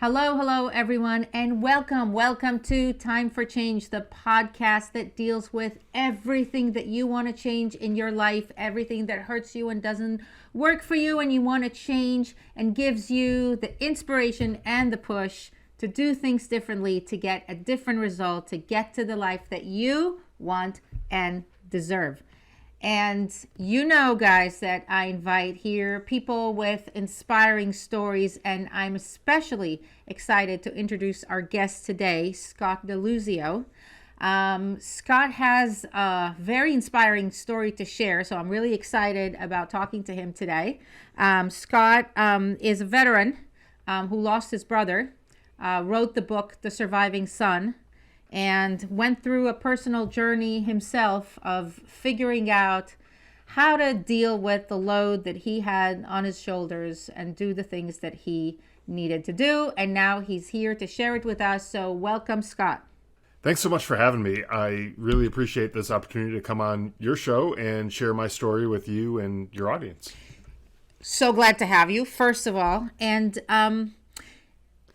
Hello, everyone, and welcome to Time for Change, the podcast that deals with everything that you want to change in your life, everything that hurts you and doesn't work for you and you want to change, and gives you the inspiration and the push to do things differently, to get a different result, to get to the life that you want and deserve. And you know, guys, that I invite here people with inspiring stories, and I'm especially excited to introduce our guest today, Scott Deluzio. Scott has a very inspiring story to share, so I'm really excited about talking to him today. Scott is a veteran who lost his brother, wrote the book, The Surviving Son, and went through a personal journey himself of figuring out how to deal with the load that he had on his shoulders and do the things that he needed to do. And now he's here to share it with us. So welcome, Scott. Thanks so much for having me. I really appreciate this opportunity to come on your show and share my story with you and your audience. So glad to have you, first of all. And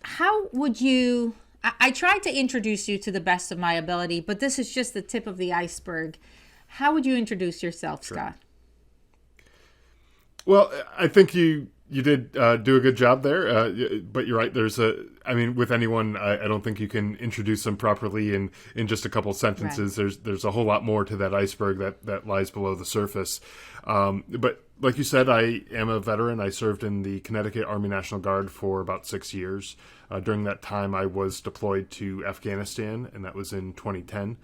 how would you... I tried to introduce you to the best of my ability, but this is just the tip of the iceberg. How would you introduce yourself, Sure. Scott? Well, I think you did do a good job there, but you're right. With anyone, I don't think you can introduce them properly in just a couple sentences. Right. There's a whole lot more to that iceberg that lies below the surface. But like you said, I am a veteran. I served in the Connecticut Army National Guard for about 6 years. During that time, I was deployed to Afghanistan, and that was in 2010.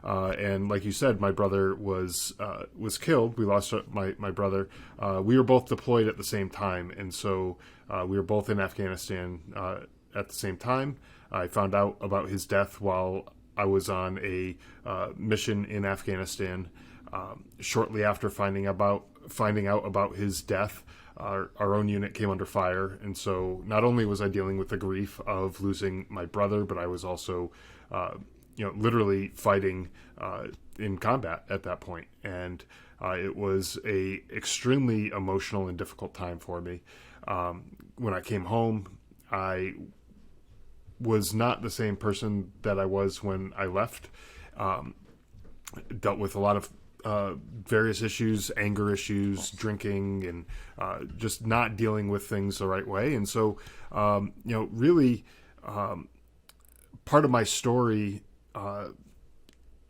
And like you said, my brother was killed. We lost my brother. We were both deployed at the same time, and so we were both in Afghanistan at the same time. I found out about his death while I was on a mission in Afghanistan. Shortly after finding out about his death, our own unit came under fire, and so not only was I dealing with the grief of losing my brother, but I was also literally fighting in combat at that point. And it was a extremely emotional and difficult time for me. When I came home, I was not the same person that I was when I left. Dealt with a lot of various issues, anger issues, drinking, and just not dealing with things the right way. And so, really, part of my story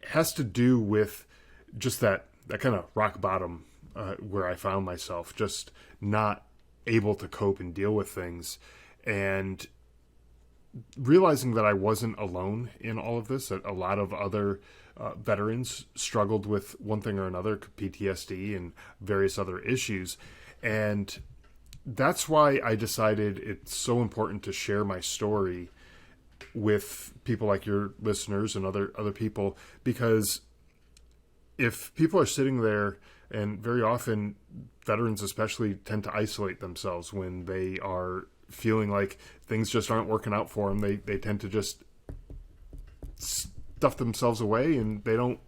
has to do with just that kind of rock bottom where I found myself, just not able to cope and deal with things, and realizing that I wasn't alone in all of this, that a lot of other veterans struggled with one thing or another, PTSD and various other issues. And that's why I decided it's so important to share my story with people like your listeners and other people, because if people are sitting there, and very often veterans especially tend to isolate themselves when they are feeling like things just aren't working out for them. They tend to just stuff themselves away, and they don't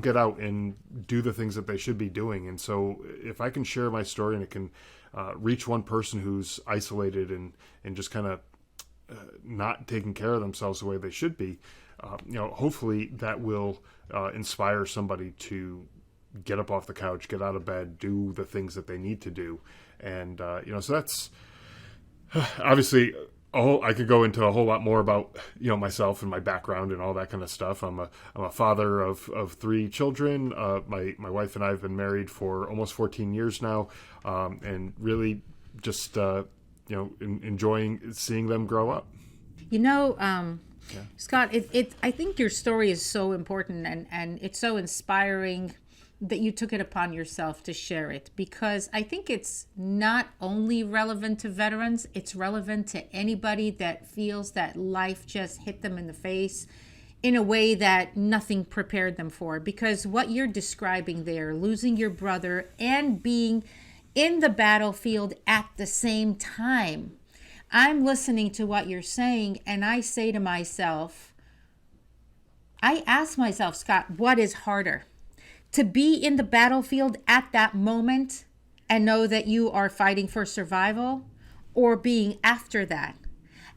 get out and do the things that they should be doing. And so if I can share my story and it can reach one person who's isolated and just kind of not taking care of themselves the way they should be, hopefully that will inspire somebody to get up off the couch, get out of bed, do the things that they need to do. And, so that's obviously I could go into a whole lot more about, myself and my background and all that kind of stuff. I'm a father of 3 children. My wife and I have been married for almost 14 years now. And really just, enjoying seeing them grow up. Scott, I think your story is so important and it's so inspiring that you took it upon yourself to share it, because I think it's not only relevant to veterans, it's relevant to anybody that feels that life just hit them in the face in a way that nothing prepared them for. Because what you're describing there, losing your brother and being in the battlefield at the same time, I'm listening to what you're saying, and I say to myself, I ask myself, Scott, what is harder? To be in the battlefield at that moment and know that you are fighting for survival, or being after that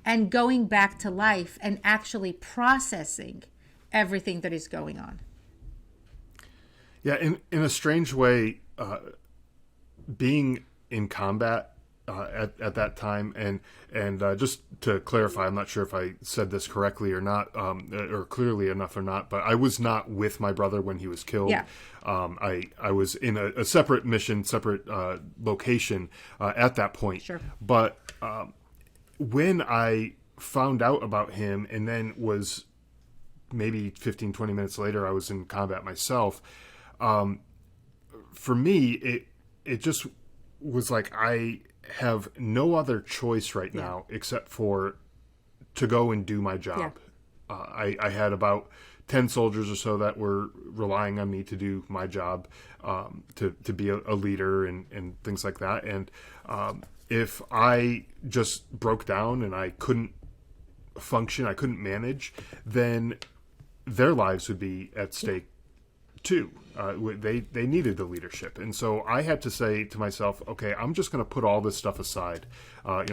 and going back to life and actually processing everything that is going on. Yeah, in a strange way, being in combat at that time, and just to clarify, I'm not sure if I said this correctly or not, or clearly enough or not, but I was not with my brother when he was killed. Yeah. I was in a separate mission, separate location at that point. Sure. But when I found out about him, and then was maybe 15, 20 minutes later, I was in combat myself. For me, it just was like, I have no other choice right now except for to go and do my job. I had about 10 soldiers or so that were relying on me to do my job, to be a leader and things like that. And if I just broke down and I couldn't function, I couldn't manage, then their lives would be at stake too. They needed the leadership, and so I had to say to myself, okay, I'm just going to put all this stuff aside.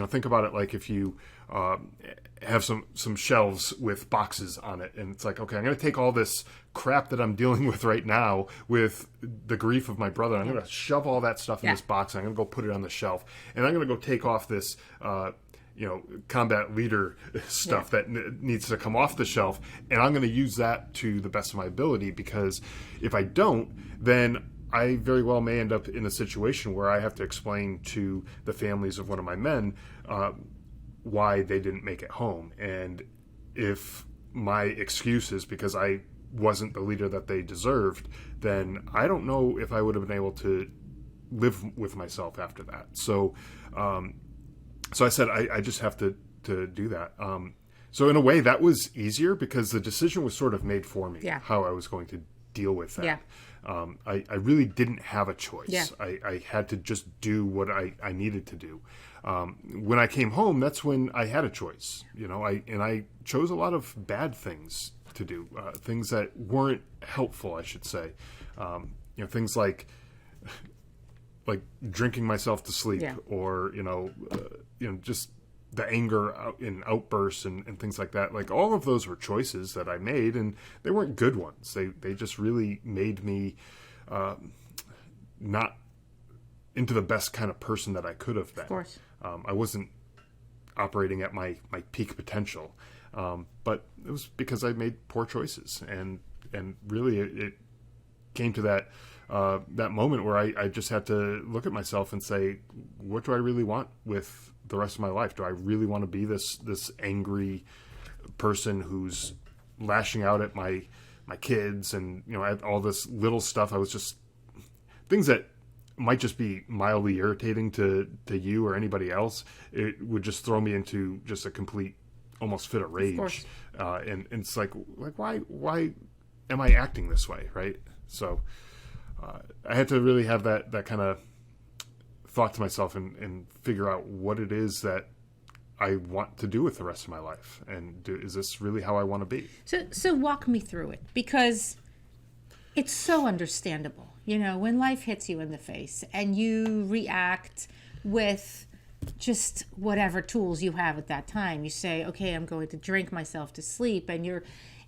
Think about it like if you have some shelves with boxes on it, and it's like, okay, I'm going to take all this crap that I'm dealing with right now with the grief of my brother. I'm going to shove all that stuff in this box, and I'm going to go put it on the shelf, and I'm going to go take off this combat leader stuff that needs to come off the shelf, and I'm going to use that to the best of my ability, because if I don't, then I very well may end up in a situation where I have to explain to the families of one of my men why they didn't make it home. And if my excuse is because I wasn't the leader that they deserved, then I don't know if I would have been able to live with myself after that. So I said, I just have to do that. So in a way, that was easier because the decision was sort of made for me, how I was going to deal with that. Yeah. I really didn't have a choice. Yeah. I had to just do what I needed to do. When I came home, that's when I had a choice. I chose a lot of bad things to do, things that weren't helpful, I should say. Things like drinking myself to sleep, or just the anger in outbursts and things like that. Like, all of those were choices that I made, and they weren't good ones. They just really made me not into the best kind of person that I could have been. Of course. I wasn't operating at my peak potential, but it was because I made poor choices, and really it came to that moment where I just had to look at myself and say, what do I really want with the rest of my life? Do I really want to be this angry person who's lashing out at my kids and at all this little stuff? I was just things that might just be mildly irritating to you or anybody else. It would just throw me into just a complete almost fit of rage. Of course. And it's like why am I acting this way, right? So I had to really have that kind of thought to myself and figure out what it is that I want to do with the rest of my life, and is this really how I want to be? So walk me through it, because it's so understandable. When life hits you in the face and you react with just whatever tools you have at that time. You say, okay, I'm going to drink myself to sleep, and you're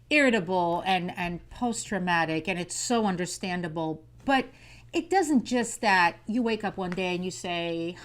irritable and post-traumatic, and it's so understandable. But it doesn't just that you wake up one day and you say,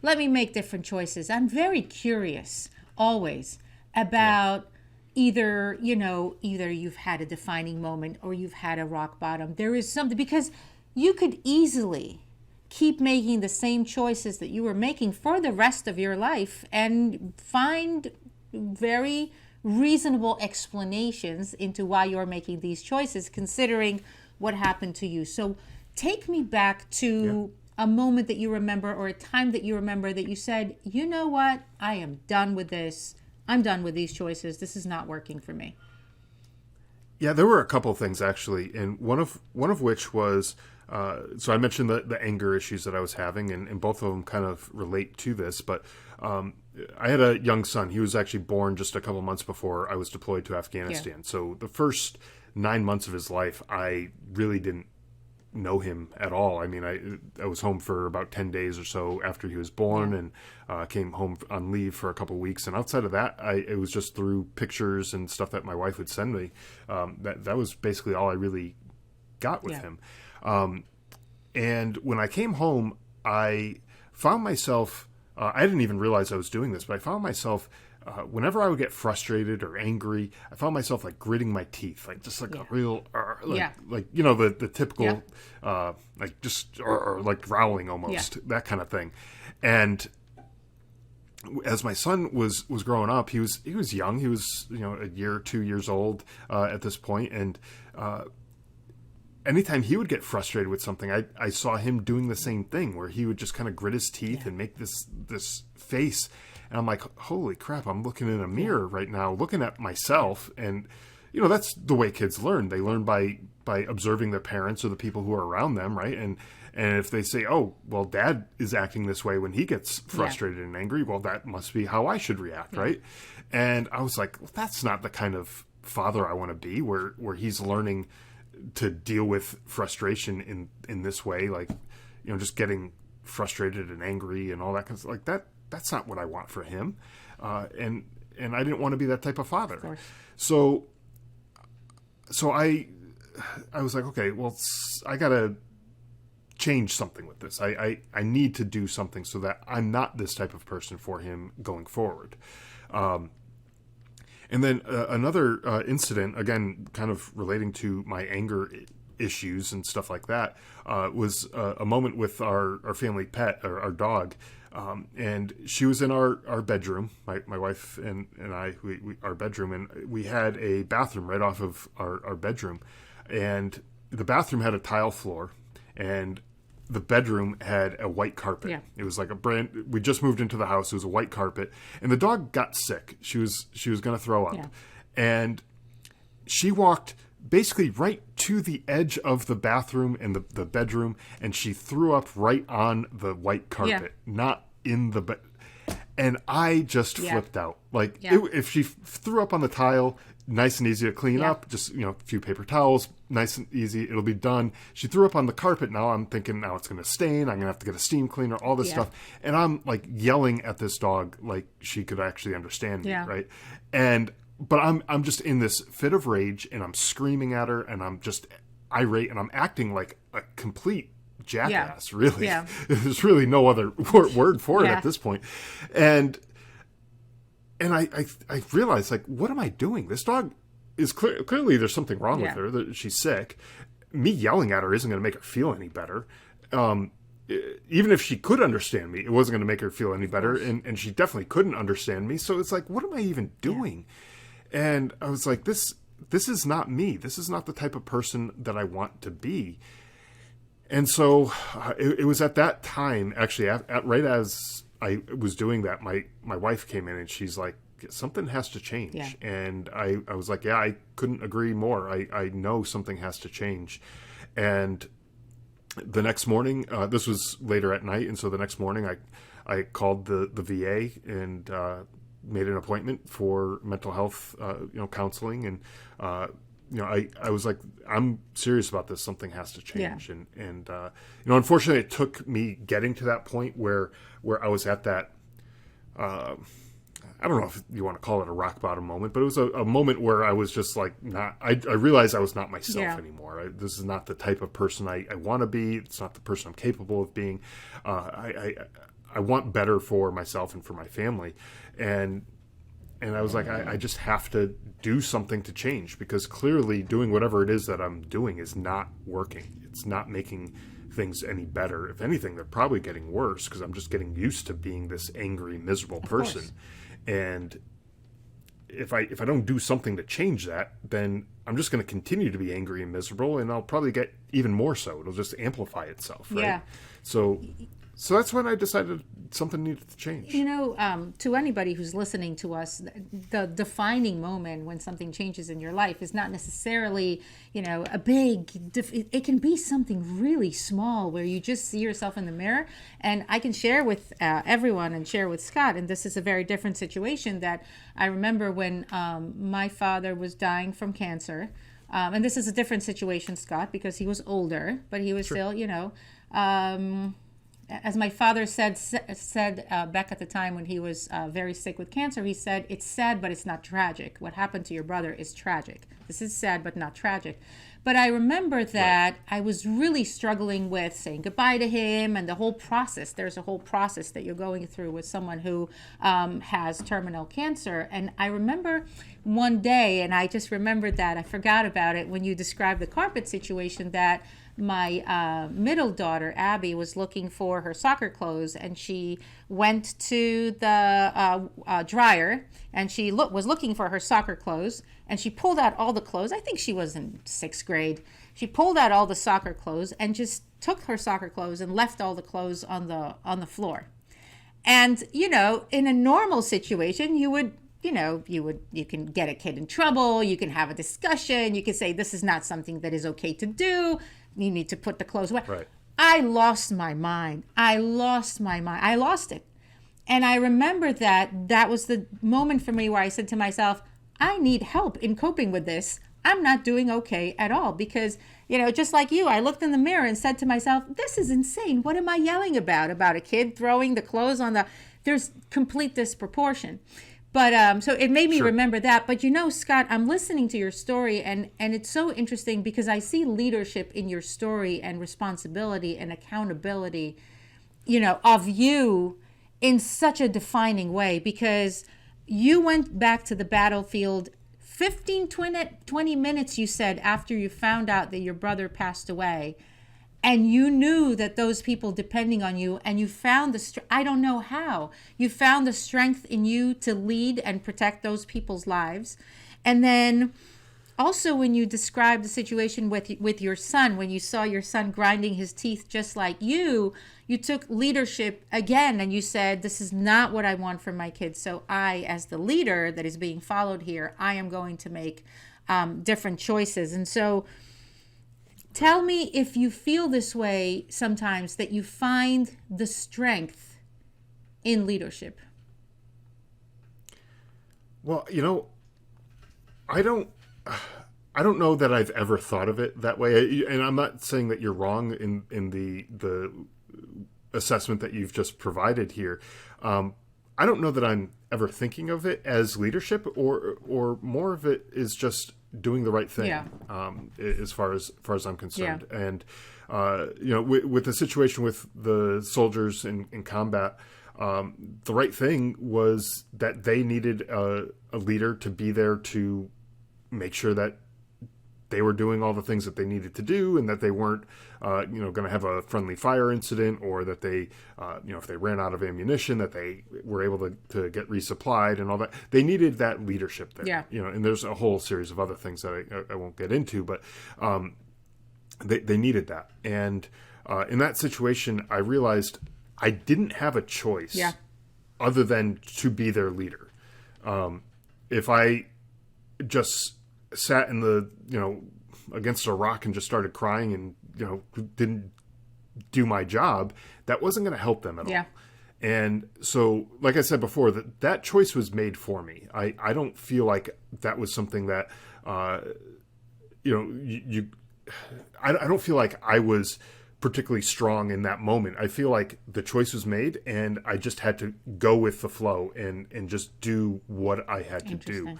let me make different choices. I'm very curious always about either you've had a defining moment or you've had a rock bottom. There is something, because you could easily keep making the same choices that you were making for the rest of your life and find very reasonable explanations into why you're making these choices, considering what happened to you. So take me back to a moment that you remember, or a time that you remember that you said, you know what, I am done with this. I'm done with these choices. This is not working for me. Yeah, there were a couple of things actually, and one of which was, so I mentioned the anger issues that I was having, and both of them kind of relate to this, but I had a young son. He was actually born just a couple months before I was deployed to Afghanistan. Yeah. So the first 9 months of his life, I really didn't know him at all. I mean, I was home for about 10 days or so after he was born, and came home on leave for a couple of weeks. And outside of that, it was just through pictures and stuff that my wife would send me. That was basically all I really got with him. And when I came home, I found myself, I didn't even realize I was doing this, but I found myself, whenever I would get frustrated or angry, I found myself like gritting my teeth, like just like a real, like, you know, the typical, like just, like growling almost, that kind of thing. And as my son was growing up, he was young. He was, you know, a year or 2 years old at this point, and anytime he would get frustrated with something, I saw him doing the same thing, where he would just kind of grit his teeth and make this face. And I'm like, holy crap, I'm looking in a mirror right now, looking at myself. And, you know, that's the way kids learn. They learn by observing their parents or the people who are around them, right? And if they say, oh, well, dad is acting this way when he gets frustrated and angry, well, that must be how I should react, right? And I was like, well, that's not the kind of father I want to be, where he's learning to deal with frustration in this way, like, you know, just getting frustrated and angry and all that kind of stuff. Like that's not what I want for him. And I didn't want to be that type of father. Of so I was like, okay, well, I got to change something with this. I need to do something so that I'm not this type of person for him going forward. And then another incident, again, kind of relating to my anger issues and stuff like that, was a moment with our family pet, our dog. And she was in our bedroom, my wife and I, our bedroom, and we had a bathroom right off of our bedroom. And the bathroom had a tile floor, and the bedroom had a white carpet. Yeah. It was like we just moved into the house. It was a white carpet, and the dog got sick. She was going to throw up, and she walked basically right to the edge of the bathroom and the bedroom, and she threw up right on the white carpet, not in the bed. And I just flipped out. Like if she threw up on the tile, nice and easy to clean up, just, you know, a few paper towels, nice and easy, it'll be done. She threw up on the carpet. Now I'm thinking, now it's going to stain. I'm going to have to get a steam cleaner, all this stuff. And I'm like yelling at this dog like she could actually understand me, right? But I'm just in this fit of rage, and I'm screaming at her, and I'm just irate, and I'm acting like a complete jackass, really. Yeah. There's really no other word for it at this point. And I realized, like, what am I doing? This dog is clearly there's something wrong with her. That she's sick. Me yelling at her isn't going to make her feel any better. Even if she could understand me, it wasn't going to make her feel any better. And she definitely couldn't understand me. So it's like, what am I even doing? And I was like, this is not me. This is not the type of person that I want to be. And so it was at that time, actually, right as I was doing that, my wife came in, and she's like, something has to change. Yeah. And I was like, yeah, I couldn't agree more. I know something has to change. And the next morning, this was later at night, and so the next morning I called the VA and made an appointment for mental health counseling. And I was like, I'm serious about this. Something has to change. Yeah. And unfortunately, it took me getting to that point where I was at that, I don't know if you want to call it a rock bottom moment, but it was a moment where I was just like, I realized I was not myself anymore. This is not the type of person I want to be. It's not the person I'm capable of being. I want better for myself and for my family. And I was like, I just have to do something to change, because clearly doing whatever it is that I'm doing is not working. It's not making things any better. If anything, they're probably getting worse, because I'm just getting used to being this angry, miserable person. And if I don't do something to change that, then I'm just going to continue to be angry and miserable, and I'll probably get even more so. It'll just amplify itself, right? Yeah. So that's when I decided something needed to change. To anybody who's listening to us, the defining moment when something changes in your life is not necessarily, a big, it can be something really small where you just see yourself in the mirror. And I can share with everyone and share with Scott, and this is a very different situation, that I remember when my father was dying from cancer. And this is a different situation, Scott, because he was older, but he was still, as my father said back at the time when he was very sick with cancer, he said, it's sad, but it's not tragic. What happened to your brother is tragic. This is sad, but not tragic. But I remember that I was really struggling with saying goodbye to him and the whole process. There's a whole process that you're going through with someone who has terminal cancer. And I remember one day, and I just remembered that, I forgot about it when you described the carpet situation, that my middle daughter, Abby, was looking for her soccer clothes, and she went to the dryer, and she was looking for her soccer clothes, and she pulled out all the clothes. I think she was in 6th grade. She pulled out all the soccer clothes and just took her soccer clothes and left all the clothes on the floor. And, in a normal situation, you can get a kid in trouble. You can have a discussion. You can say, this is not something that is okay to do. You need to put the clothes away. Right. I lost my mind. I lost it. And I remember that was the moment for me where I said to myself, I need help in coping with this. I'm not doing okay at all because, just like you, I looked in the mirror and said to myself, this is insane. What am I yelling about? About a kid throwing the clothes there's complete disproportion. But so it made me remember that. But Scott, I'm listening to your story and it's so interesting because I see leadership in your story and responsibility and accountability, of you in such a defining way, because you went back to the battlefield 20 minutes, you said, after you found out that your brother passed away. And you knew that those people depending on you, and you found I don't know how, you found the strength in you to lead and protect those people's lives. And then also when you described the situation with your son, when you saw your son grinding his teeth just like you took leadership again and you said, this is not what I want for my kids. So I, as the leader that is being followed here, I am going to make different choices. And so tell me if you feel this way sometimes, that you find the strength in leadership. Well, I don't know that I've ever thought of it that way. And I'm not saying that you're wrong in the assessment that you've just provided here. I don't know that I'm ever thinking of it as leadership, or more of it is just doing the right thing. Yeah. As far as I'm concerned. Yeah. And with the situation with the soldiers in combat, the right thing was that they needed a leader to be there to make sure that they were doing all the things that they needed to do, and that they weren't, going to have a friendly fire incident, or that they, if they ran out of ammunition, that they were able to get resupplied and all that. They needed that leadership there. Yeah. And there's a whole series of other things that I won't get into, but they needed that. And in that situation, I realized I didn't have a choice other than to be their leader. If I just sat in the, against a rock and just started crying and, didn't do my job, that wasn't going to help them at all. And so, like I said before, that choice was made for me. I don't feel like that was something that, I don't feel like I was particularly strong in that moment. I feel like the choice was made and I just had to go with the flow and just do what I had to do.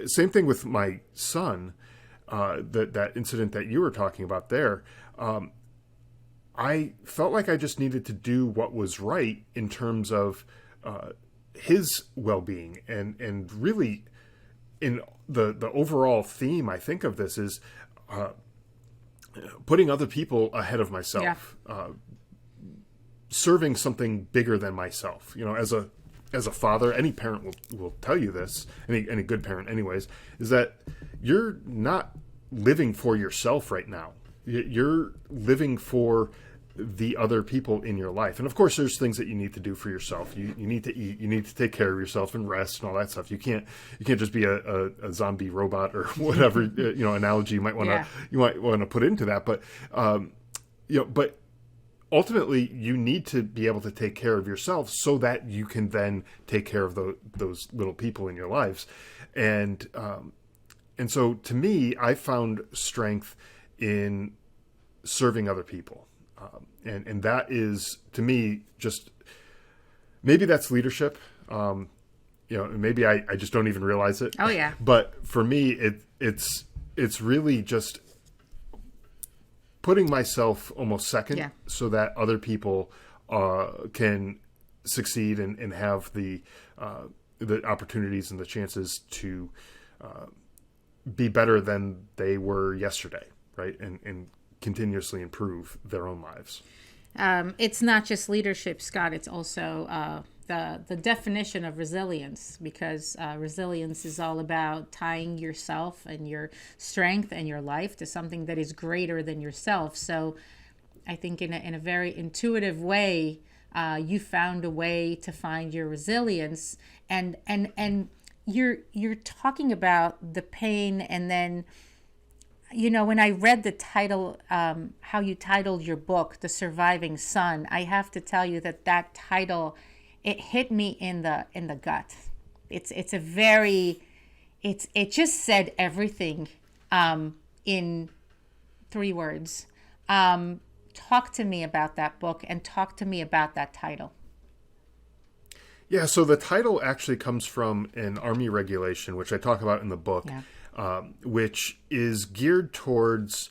Same thing with my son, that incident that you were talking about there. I felt like I just needed to do what was right in terms of his well-being, and really in the overall theme, I think of this is putting other people ahead of myself, serving something bigger than myself. As a father, any parent will tell you this, any good parent anyways, is that you're not living for yourself right now. You're living for the other people in your life. And of course, there's things that you need to do for yourself. You need to eat, you need to take care of yourself and rest and all that stuff. You can't just be a zombie robot or whatever, analogy you might want to put into that. But, but ultimately you need to be able to take care of yourself so that you can then take care of those little people in your lives. And, and so to me, I found strength in serving other people. And that is, to me, just maybe that's leadership. Maybe I just don't even realize it. Oh, yeah. But for me, it's really just putting myself almost second so that other people can succeed and have the opportunities and the chances to be better than they were yesterday, right? And continuously improve their own lives. It's not just leadership, Scott. It's also the definition of resilience, because resilience is all about tying yourself and your strength and your life to something that is greater than yourself. So I think in a very intuitive way, you found a way to find your resilience, and you're talking about the pain. And then, when I read the title, how you titled your book, The Surviving Son, I have to tell you that title, it hit me in the gut. It just said everything in 3 words. Talk to me about that book, and talk to me about that title. Yeah, so the title actually comes from an Army regulation, which I talk about in the book, which is geared towards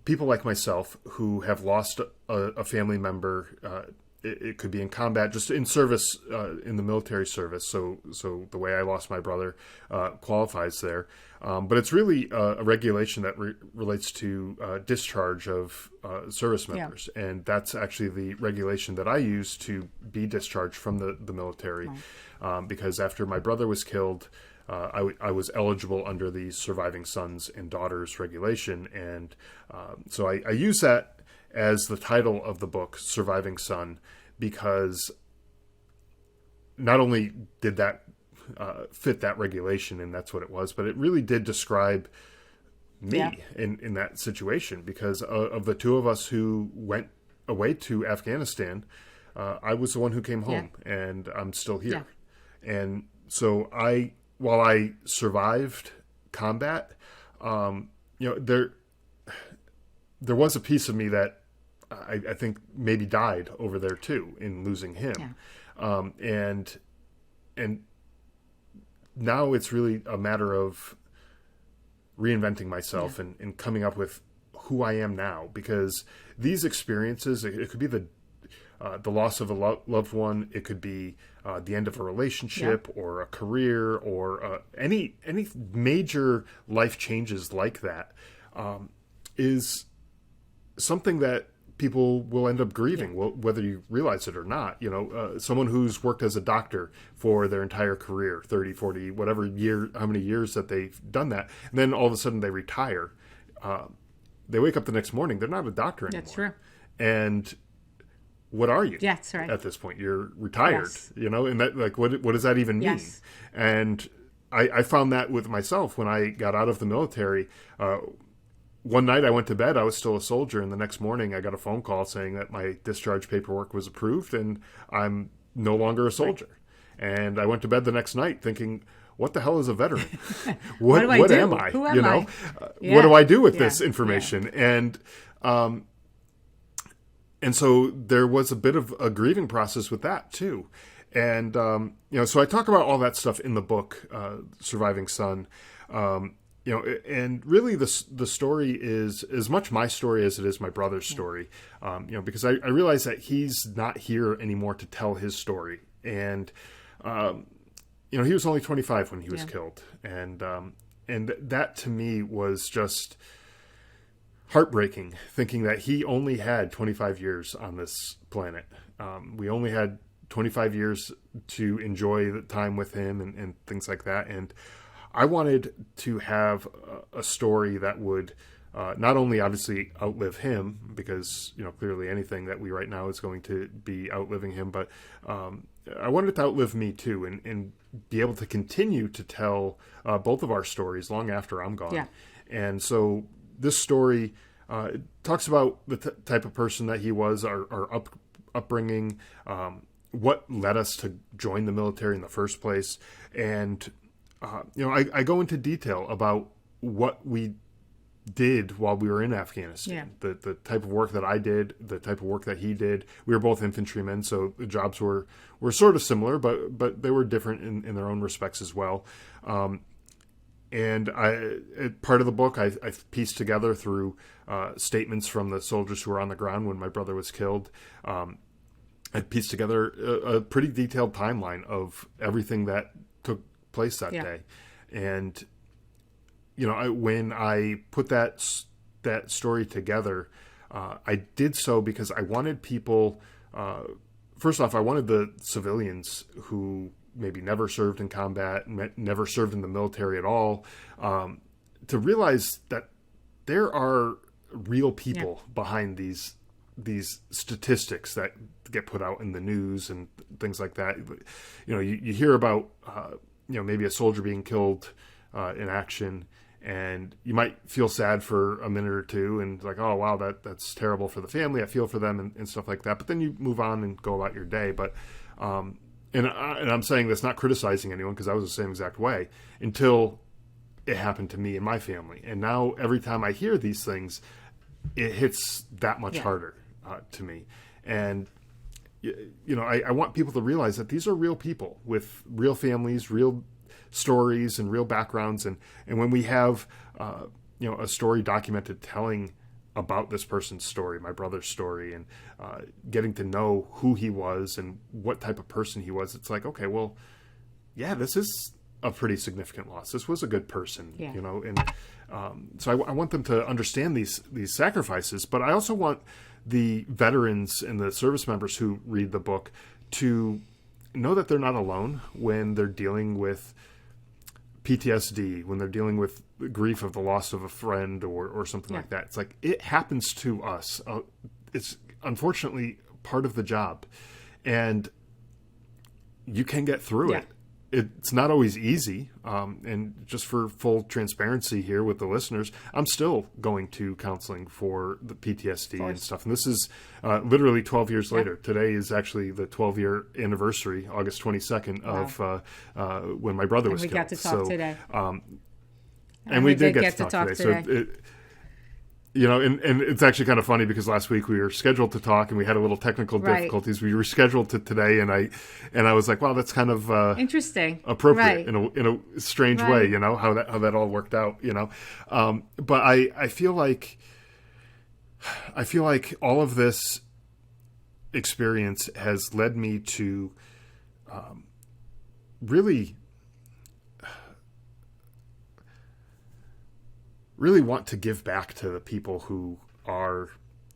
people like myself who have lost a family member. It could be in combat, just in service, in the military service. So the way I lost my brother qualifies there. But it's really a regulation that relates to discharge of service members. Yeah. And that's actually the regulation that I used to be discharged from the military. Right. Because after my brother was killed, I was eligible under the Surviving Sons and Daughters regulation. And so I use that as the title of the book, Surviving Son, because not only did that fit that regulation, and that's what it was, but it really did describe me in that situation, because of the 2 of us who went away to Afghanistan, I was the one who came home, and I'm still here. Yeah. And so while I survived combat, there was a piece of me that I think maybe died over there too, in losing him. Yeah. And now it's really a matter of reinventing myself and coming up with who I am now, because these experiences, it could be the loss of a loved one, it could be the end of a relationship or a career, or any major life changes like that, is something that people will end up grieving, whether you realize it or not. Someone who's worked as a doctor for their entire career, 30, 40, whatever year, how many years that they've done that, and then all of a sudden they retire. They wake up the next morning, they're not a doctor anymore. That's true. And what are you? That's right. At this point, you're retired, and that, like, what does that even mean? Yes. And I found that with myself when I got out of the military. One night I went to bed, I was still a soldier, and the next morning I got a phone call saying that my discharge paperwork was approved and I'm no longer a soldier. Right. And I went to bed the next night thinking, what the hell is a veteran? What am I? Who am I? What do I do with this information? Yeah. And so there was a bit of a grieving process with that too. And, so I talk about all that stuff in the book, Surviving Son. And really the story is as much my story as it is my brother's story, because I realize that he's not here anymore to tell his story. And, he was only 25 when he was killed. And that to me was just heartbreaking, thinking that he only had 25 years on this planet. We only had 25 years to enjoy the time with him and things like that. And I wanted to have a story that would not only obviously outlive him, because clearly anything that we write now is going to be outliving him, but I wanted it to outlive me too, and be able to continue to tell both of our stories long after I'm gone. Yeah. And so this story talks about the type of person that he was, our upbringing, what led us to join the military in the first place, and I go into detail about what we did while we were in Afghanistan. Yeah. The type of work that I did, the type of work that he did. We were both infantrymen, so the jobs were sort of similar, but they were different in their own respects as well. And part of the book, I pieced together through statements from the soldiers who were on the ground when my brother was killed. I pieced together a pretty detailed timeline of everything that took place that day. And when I put that story together, I did so because I wanted people. First off, I wanted the civilians who maybe never served in combat, never served in the military at all, to realize that there are real people behind these statistics that get put out in the news and things like that. You hear about maybe a soldier being killed in action, and you might feel sad for a minute or two and like, oh wow, that's terrible for the family. I feel for them and stuff like that. But then you move on and go about your day. But and I'm saying this not criticizing anyone, because I was the same exact way until it happened to me and my family. And now every time I hear these things, it hits that much harder to me. And I want people to realize that these are real people with real families, real stories, and real backgrounds. And when we have a story documented telling about this person's story, my brother's story, and getting to know who he was and what type of person he was, it's like, okay, well, yeah, this is a pretty significant loss. This was a good person, and so I want them to understand these sacrifices, but I also want the veterans and the service members who read the book to know that they're not alone when they're dealing with PTSD, when they're dealing with grief of the loss of a friend or something like that. It's like, it happens to us. It's unfortunately part of the job, and you can get through it. It's not always easy. And just for full transparency here with the listeners, I'm still going to counseling for the PTSD and stuff. And this is literally 12 years later. Today is actually the 12-year anniversary, August 22nd, of when my brother was killed. We got to talk today. And we did get to talk today. So and it's actually kind of funny because last week we were scheduled to talk and we had a little technical difficulties. We rescheduled to today, and I was like, wow, that's kind of interesting, appropriate in a strange way, how that all worked out, But I feel like all of this experience has led me to really want to give back to the people who are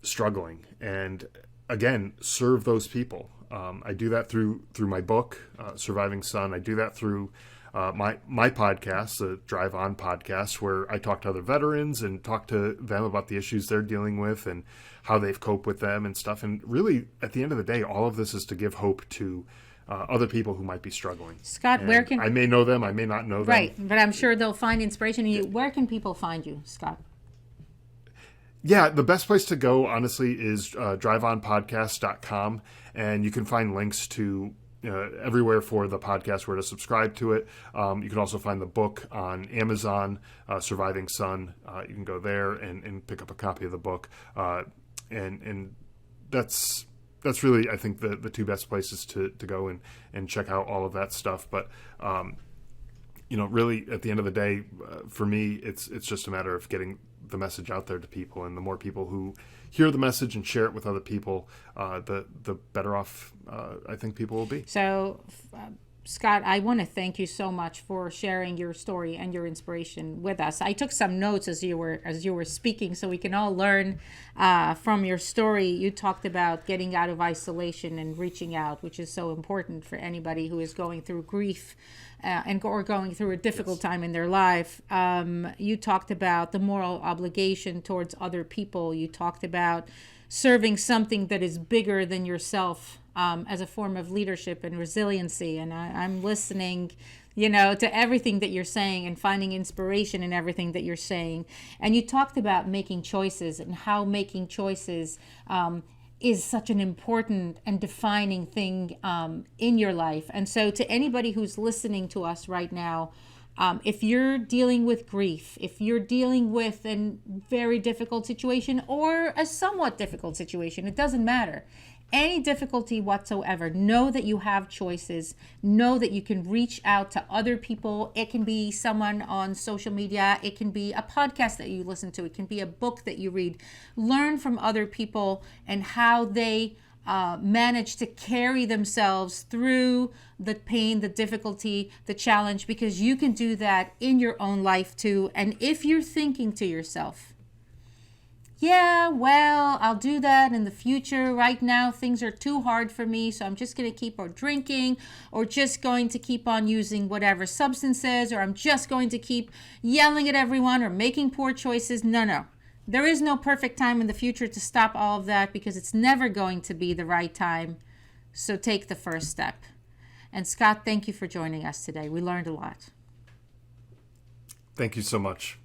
struggling, and again, serve those people. I do that through my book, Surviving Son. I do that through my podcast, the Drive On podcast, where I talk to other veterans and talk to them about the issues they're dealing with and how they've coped with them and stuff. And really, at the end of the day, all of this is to give hope to other people who might be struggling. Scott, where can... I may know them, I may not know them. Right, but I'm sure they'll find inspiration in you. Where can people find you, Scott? Yeah, the best place to go, honestly, is driveonpodcast.com, and you can find links to everywhere for the podcast where to subscribe to it. You can also find the book on Amazon, Surviving Son. You can go there and pick up a copy of the book. And that's really, I think, the two best places to go and check out all of that stuff. But, really, at the end of the day, for me, it's just a matter of getting the message out there to people. And the more people who hear the message and share it with other people, the better off I think people will be. So, Scott, I want to thank you so much for sharing your story and your inspiration with us. I took some notes as you were speaking, so we can all learn from your story. You talked about getting out of isolation and reaching out, which is so important for anybody who is going through grief or going through a difficult time in their life. You talked about the moral obligation towards other people. You talked about serving something that is bigger than yourself, as a form of leadership and resiliency. And I'm listening, to everything that you're saying and finding inspiration in everything that you're saying. And you talked about making choices and how making choices is such an important and defining thing in your life. And so to anybody who's listening to us right now, If you're dealing with grief, if you're dealing with a very difficult situation or a somewhat difficult situation, it doesn't matter. Any difficulty whatsoever, know that you have choices. Know that you can reach out to other people. It can be someone on social media. It can be a podcast that you listen to. It can be a book that you read. Learn from other people and how they manage to carry themselves through the pain, the difficulty, the challenge, because you can do that in your own life too. And if you're thinking to yourself, yeah, well, I'll do that in the future. Right now, things are too hard for me, so I'm just going to keep on drinking, or just going to keep on using whatever substances, or I'm just going to keep yelling at everyone or making poor choices. No. There is no perfect time in the future to stop all of that, because it's never going to be the right time. So take the first step. And Scott, thank you for joining us today. We learned a lot. Thank you so much.